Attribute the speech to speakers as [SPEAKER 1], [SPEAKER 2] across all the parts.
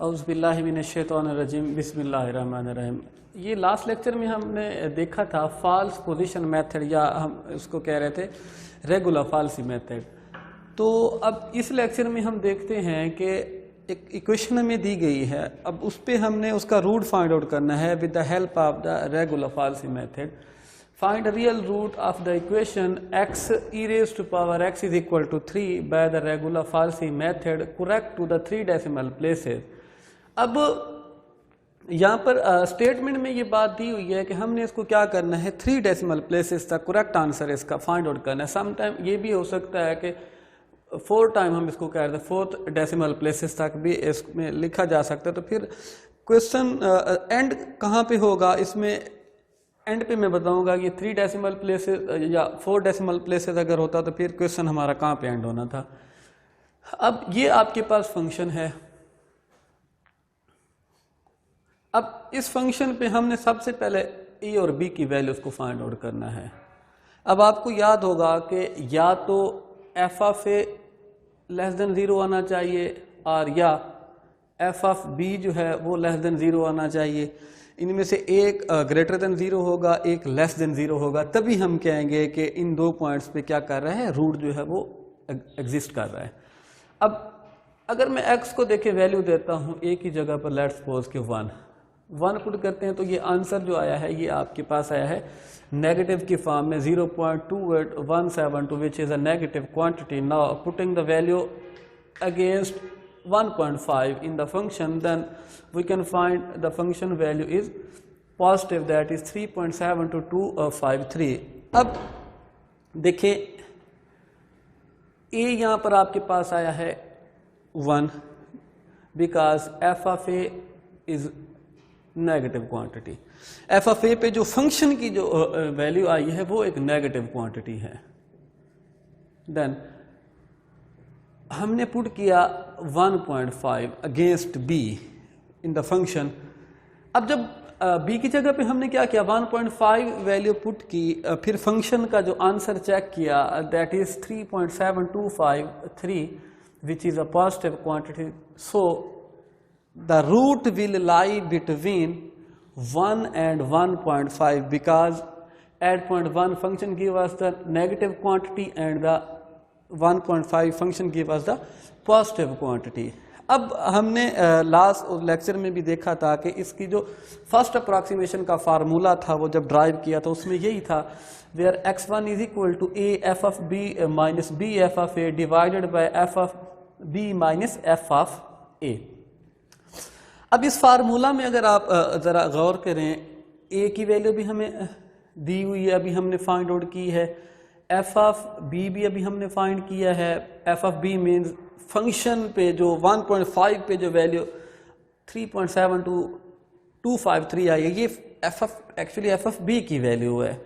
[SPEAKER 1] औज़ुबिल्लाहिमिनश्शैतानिर्रजीम बिस्मिल्लाहिर्रहमानिर्रहीम। ये last lecture में हमने देखा था फॉल्स पोजीशन मेथड, या हम इसको कह रहे थे रेगुलर फॉल्सी मेथड। तो अब इस लेक्चर में हम देखते हैं कि एक इक्वेशन में दी गई है, अब उस पर हमने उसका रूट फाइंड आउट करना है with the help of the regular falsies method. Find the real root of the equation x e raised to power x is equal to 3 by the regular Falsi method correct to the 3 decimal places। अब यहाँ पर statement में ये बात दी हुई है कि हमने इसको क्या करना है, 3 डेसिमल प्लेसेस तक करेक्ट आंसर इसका फाइंड आउट करना है। सम टाइम ये भी हो सकता है कि 4 टाइम हम इसको कह रहे थे, 4th डेसिमल प्लेसेस तक भी इसमें लिखा जा सकता है। तो फिर क्वेश्चन एंड कहाँ पे होगा, इसमें एंड पे मैं बताऊंगा कि 3 डेसिमल प्लेसेस या 4 डेसिमल प्लेसेस अगर होता तो फिर क्वेश्चन हमारा कहाँ पे एंड होना था। अब ये आपके पास फंक्शन है। अब इस फंक्शन पे हमने सबसे पहले ए और बी की वैल्यूज को फाइंड आउट करना है। अब आपको याद होगा कि या तो F of A less than 0 आना चाहिए और या एफ ऑफ बी जो है वो लेस देन 0 आना चाहिए। इनमें से एक ग्रेटर देन 0 होगा, एक लेस देन 0 होगा, तभी हम कहेंगे कि इन 2 पॉइंट्स पे क्या कर रहा है, रूट जो है वो एग्जिस्ट कर रहा है। अब अगर मैं x को देखे वैल्यू देता हूँ a की जगह पर, लेट्स सपोज के 1 पुट करते हैं, तो ये आंसर जो आया है ये आपके पास आया है नेगेटिव की फॉर्म में 0.28172 विच is a negative quantity. Now putting the value against 1.5 in the function, then we can find the function value is positive, that is 3.72253। अब देखिए a यहाँ पर आपके पास आया है 1 because f of a is negative quantity. f of a पे जो function की जो वैल्यू आई है वो एक नेगेटिव क्वांटिटी है। देन हमने पुट किया 1.5 against b in the function. अब जब b की जगह पे हमने क्या किया, 1.5 वैल्यू पुट की, फिर फंक्शन का जो आंसर चेक किया, that is 3.7253 which is a positive quantity. So the root will lie between 1 and 1.5 because at point 1 function give us the negative quantity and the 1.5 function give us the positive quantity. अब हमने last lecture में भी देखा था कि इसकी जो first approximation का फार्मूला था वो जब ड्राइव किया तो उसमें यही था, where x1 is equal to a f of b minus b f of a divided by f of b minus f of a। अब इस फार्मूला में अगर आप ज़रा गौर करें, a की वैल्यू भी हमें दी हुई है, अभी हमने फाइंड आउट की है, एफ ऑफ बी भी अभी हमने फाइंड किया है। F of b means function पे जो 1.5 पे जो वैल्यू 3.72253 आई है, ये एक्चुअली एफ ऑफ बी की वैल्यू है।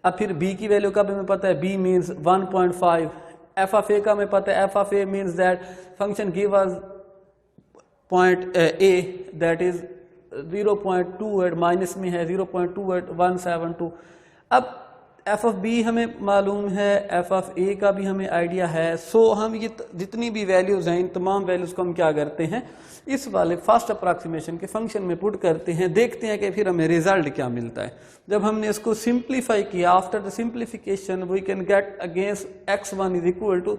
[SPEAKER 1] अब फिर बी की वैल्यू का भी हमें पता है, बी मीन्स 1.5। एफ ऑफ ए का हमें पता है, f of A means that function give us point A that is 0.28 minus में है 0.28172। अब एफ ऑफ बी हमें मालूम है, एफ ऑफ ए का भी हमें आइडिया है। सो हम ये जितनी भी वैल्यूज़ हैं, इन तमाम वैल्यूज़ को हम क्या करते हैं, इस वाले फर्स्ट अप्रॉक्सीमेशन के फंक्शन में पुट करते हैं, देखते हैं कि फिर हमें रिजल्ट क्या मिलता है। जब हमने इसको सिंप्लीफाई किया, after the simplification we can get against x1 is equal to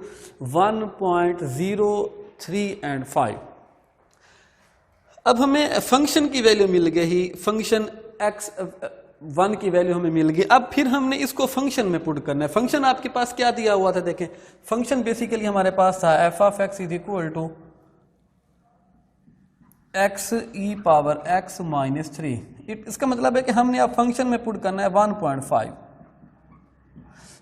[SPEAKER 1] 1.03 and 5। अब हमें फंक्शन की वैल्यू मिल गई, फंक्शन x1 की वैल्यू हमें मिल गई। अब फिर हमने इसको फंक्शन में पुट करना है। फंक्शन आपके पास क्या दिया हुआ था, देखें फंक्शन बेसिकली हमारे पास था f of x is equal to x e power x minus 3। इसका मतलब है कि हमने अब फंक्शन में पुट करना है 1.5।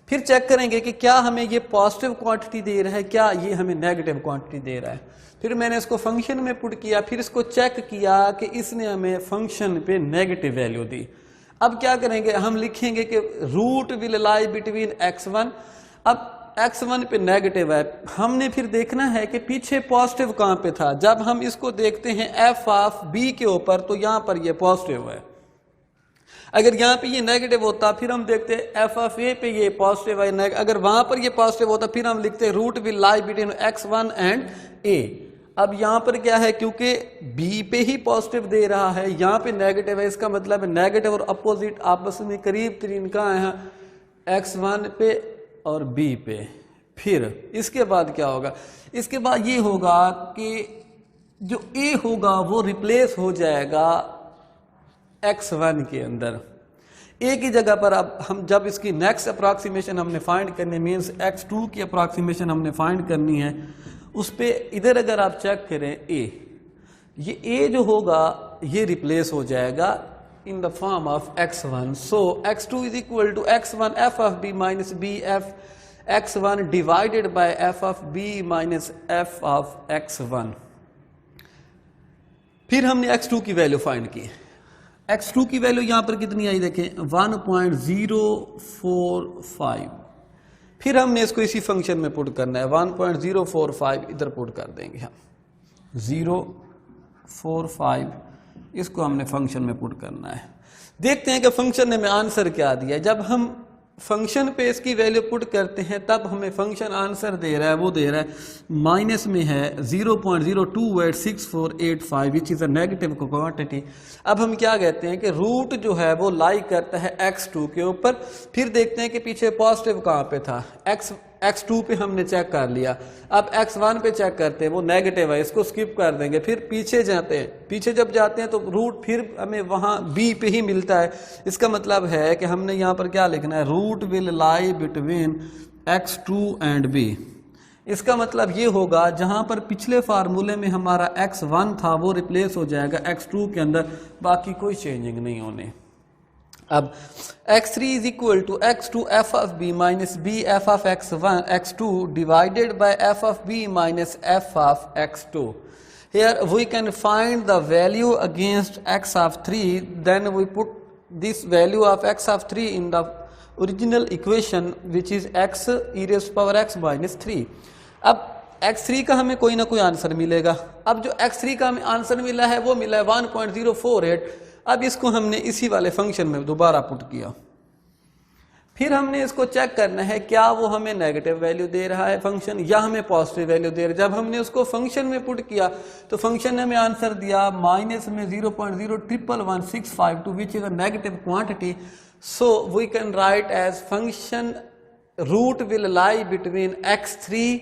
[SPEAKER 1] फिर चेक करेंगे कि क्या हमें ये पॉजिटिव क्वांटिटी दे रहा है, क्या ये हमें नेगेटिव क्वांटिटी दे रहा है। फिर मैंने इसको फंक्शन में पुट किया, फिर इसको चेक किया कि इसने हमें फंक्शन पे नेगेटिव वैल्यू दी। अब क्या करेंगे, हम लिखेंगे कि root will lie between x1। अब x1 पे नेगेटिव है, हमने फिर देखना है कि पीछे पॉजिटिव कहाँ पे था। जब हम इसको देखते हैं f ऑफ b के ऊपर, तो यहाँ पर ये पॉजिटिव है। अगर यहाँ पे ये नेगेटिव होता, फिर हम देखते हैं एफ ऑफ ए पे ये पॉजिटिव है, अगर वहाँ पर ये पॉजिटिव होता फिर हम लिखते root will lie between x1 and a। अब यहाँ पर क्या है, क्योंकि बी पे ही पॉजिटिव दे रहा है, यहाँ पे नेगेटिव है, इसका मतलब है नेगेटिव और अपोजिट आपस में करीब तरीन कहाँ है, x1 पे और b पे। फिर इसके बाद क्या होगा, इसके बाद ये होगा कि जो a होगा वो रिप्लेस हो जाएगा x1 के अंदर। a की जगह पर अब हम जब इसकी नेक्स्ट अप्रॉक्सीमेशन हमने फाइंड करनी, मीन्स x2 की अप्रॉक्सीमेशन हमने फाइंड करनी है, उस पे इधर अगर आप चेक करें a, ये a जो होगा ये रिप्लेस हो जाएगा in the form of x1। So x2 is equal to x1 f of b minus b f x1 divided by f of b minus f of x1। फिर हमने x2 की value find की। x2 की value यहां पर कितनी आई देखें, 1.045। फिर हमने इसको इसी फंक्शन में पुट करना है, 1.045 इधर पुट कर देंगे हम, 045 इसको हमने फंक्शन में पुट करना है। देखते हैं कि फंक्शन ने हमें आंसर क्या दिया है। जब हम फंक्शन पे इसकी वैल्यू पुट करते हैं तब हमें फंक्शन आंसर दे रहा है, वो दे रहा है माइनस में है 0.0286485 विच इज़ अ नेगेटिव क्वांटिटी। अब हम क्या कहते हैं कि रूट जो है वो लाई करता है x2 के ऊपर। फिर देखते हैं कि पीछे पॉजिटिव कहाँ पे था, x2 पे हमने चेक कर लिया। अब x1 पे चेक करते हैं, वो नेगेटिव है, इसको स्किप कर देंगे। फिर पीछे जाते हैं, पीछे जब जाते हैं तो रूट फिर हमें वहाँ b पे ही मिलता है। इसका मतलब है कि हमने यहाँ पर क्या लिखना है, root will lie between x2 and b। इसका मतलब ये होगा जहाँ पर पिछले फार्मूले में हमारा x1 था वो रिप्लेस हो जाएगा x2 के अंदर, बाकी कोई चेंजिंग नहीं होने। अब x3 is equal to x2 f of b minus b f of x2 divided by f of b minus f of x2। Here we can find the value against x of 3, then we put this value of x of 3 in the original equation which is x e raised to power x minus 3। अब x3 का हमें कोई ना कोई answer मिलेगा। अब जो x3 का हमें आंसर मिला है वो मिला है 1.048। अब इसको हमने इसी वाले फंक्शन में दोबारा पुट किया। फिर हमने इसको चेक करना है क्या वो हमें नेगेटिव वैल्यू दे रहा है फंक्शन या हमें पॉजिटिव वैल्यू दे रहा है। जब हमने उसको फंक्शन में पुट किया तो फंक्शन ने हमें आंसर दिया माइनस में 0.01165 which is a negative quantity. So we can write as function root will lie between x3।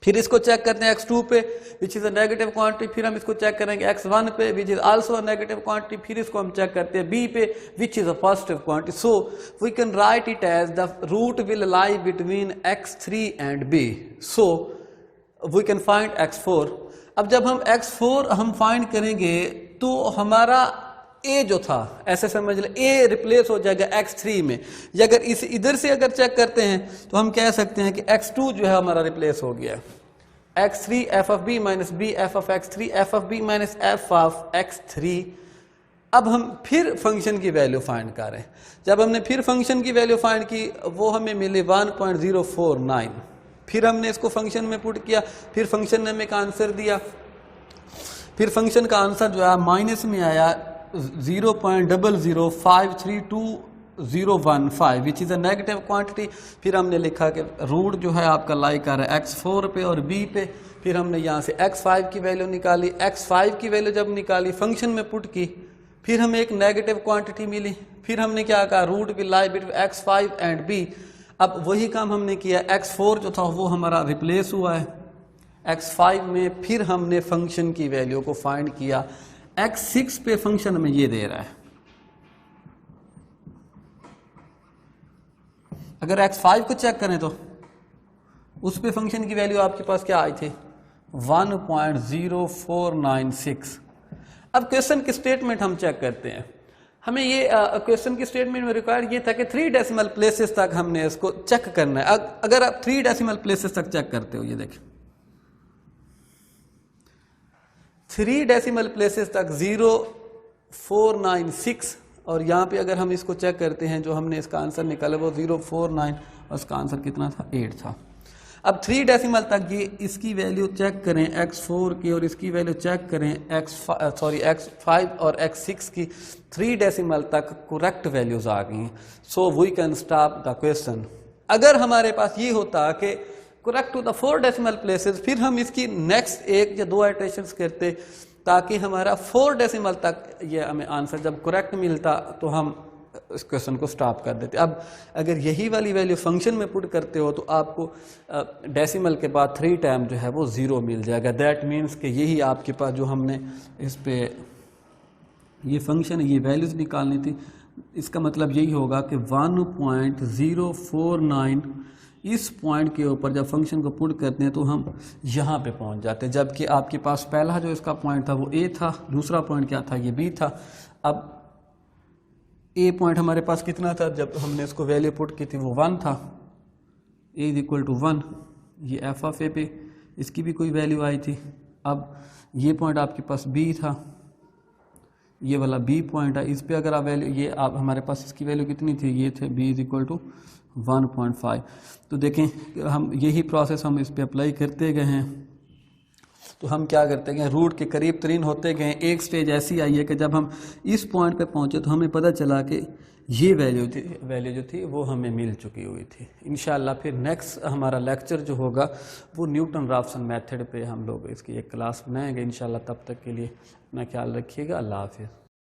[SPEAKER 1] फिर इसको चेक करते हैं x2 पे which is a negative quantity. फिर हम इसको चेक करेंगे x1 पे which is also a negative quantity. फिर इसको हम चेक करते हैं b पे which is a positive quantity. So we can write it as the root will lie between x3 and b। So we can find x4। अब जब हम x4 हम फाइंड करेंगे तो हमारा a जो था, ऐसे समझ ले a रिप्लेस हो जाएगा x3 में। या अगर इस इधर से अगर चेक करते हैं तो हम कह सकते हैं कि x2 जो है हमारा रिप्लेस हो गया, x3 f of b minus b f of x3 f of b minus f of x3। अब हम फिर फंक्शन की वैल्यू फाइंड कर रहे हैं। जब हमने फिर फंक्शन की वैल्यू फाइंड की वो हमें मिली 1.049। फिर हमने इसको फंक्शन में पुट किया, फिर फंक्शन ने हमें एक आंसर दिया। फिर फंक्शन का आंसर जो है माइनस में आया 0.0053215 विच इज़ अ नेगेटिव क्वांटिटी। फिर हमने लिखा कि रूट जो है आपका लाई कर रहा है x4 पे और b पे। फिर हमने यहाँ से x5 की वैल्यू निकाली। x5 की वैल्यू जब निकाली फंक्शन में पुट की, फिर हमें एक नेगेटिव क्वांटिटी मिली। फिर हमने क्या कहा, root will lie between x5 and b। अब वही काम हमने किया, x4 जो था वो हमारा रिप्लेस हुआ है x5 में। फिर हमने फंक्शन की वैल्यू को फाइंड किया। x6 पे फंक्शन में ये दे रहा है, अगर x5 को चेक करें तो उस पे फंक्शन की वैल्यू आपके पास क्या आई थी, 1.0496। अब क्वेश्चन की स्टेटमेंट हम चेक करते हैं। हमें ये क्वेश्चन की स्टेटमेंट में रिक्वायर्ड ये था कि 3 डेसिमल प्लेसेस तक हमने इसको चेक करना है। अगर आप 3 डेसिमल प्लेसेस तक चेक करते हो, ये देखें 3 डेसिमल प्लेसेस तक 0496, और यहाँ पे अगर हम इसको चेक करते हैं जो हमने इसका आंसर निकाला वो 049 और इसका आंसर कितना था, 8 था। अब 3 डेसिमल तक ये इसकी वैल्यू चेक करें x4 की और इसकी वैल्यू चेक करें x5 और x6 की, 3 डेसिमल तक करेक्ट वैल्यूज आ गई हैं। So we can stop the question. अगर हमारे पास ये होता कि correct to the 4 decimal places, फिर हम इसकी नेक्स्ट 1 या 2 आइटरेशंस करते ताकि हमारा 4 डेसिमल तक ये हमें आंसर जब करेक्ट मिलता तो हम इस क्वेश्चन को स्टॉप कर देते। अब अगर यही वाली वैल्यू फंक्शन में पुट करते हो तो आपको डेसिमल के बाद 3 टाइम जो है वो 0 मिल जाएगा। दैट मीन्स कि यही आपके पास जो हमने इस पे ये फंक्शन ये वैल्यूज़ निकालनी थी, इसका मतलब यही होगा कि 1.049 इस पॉइंट के ऊपर जब फंक्शन को पुट करते हैं तो हम यहाँ पे पहुँच जाते हैं, जबकि आपके पास पहला जो इसका पॉइंट था वो ए था, दूसरा पॉइंट क्या था, ये बी था। अब ए पॉइंट हमारे पास कितना था जब हमने इसको वैल्यू पुट की थी, वो 1 था, ए इज इक्वल टू 1। ये एफ ऑफ ए पे इसकी भी कोई वैल्यू आई थी। अब ये पॉइंट आपके पास बी था, ये वाला बी पॉइंट है, इस पे अगर आप वैल्यू ये आप हमारे पास इसकी वैल्यू कितनी थी, ये थे बी इज इक्वल टू 1.5। तो देखें हम यही प्रोसेस हम इस पे अप्लाई करते गए हैं। तो हम क्या करते गए, रूट के करीब तरीन होते गए। एक स्टेज ऐसी आई है कि जब हम इस पॉइंट पे पहुंचे तो हमें पता चला कि ये वैल्यू जो थी वो हमें मिल चुकी हुई थी। इंशाल्लाह फिर नेक्स्ट हमारा लेक्चर जो होगा वो न्यूटन राफसन मेथड पे हम लोग इसकी एक क्लास बनाएंगे इंशाल्लाह। तब तक के लिए अपना ख्याल रखिएगा। अल्लाह हाफिज़।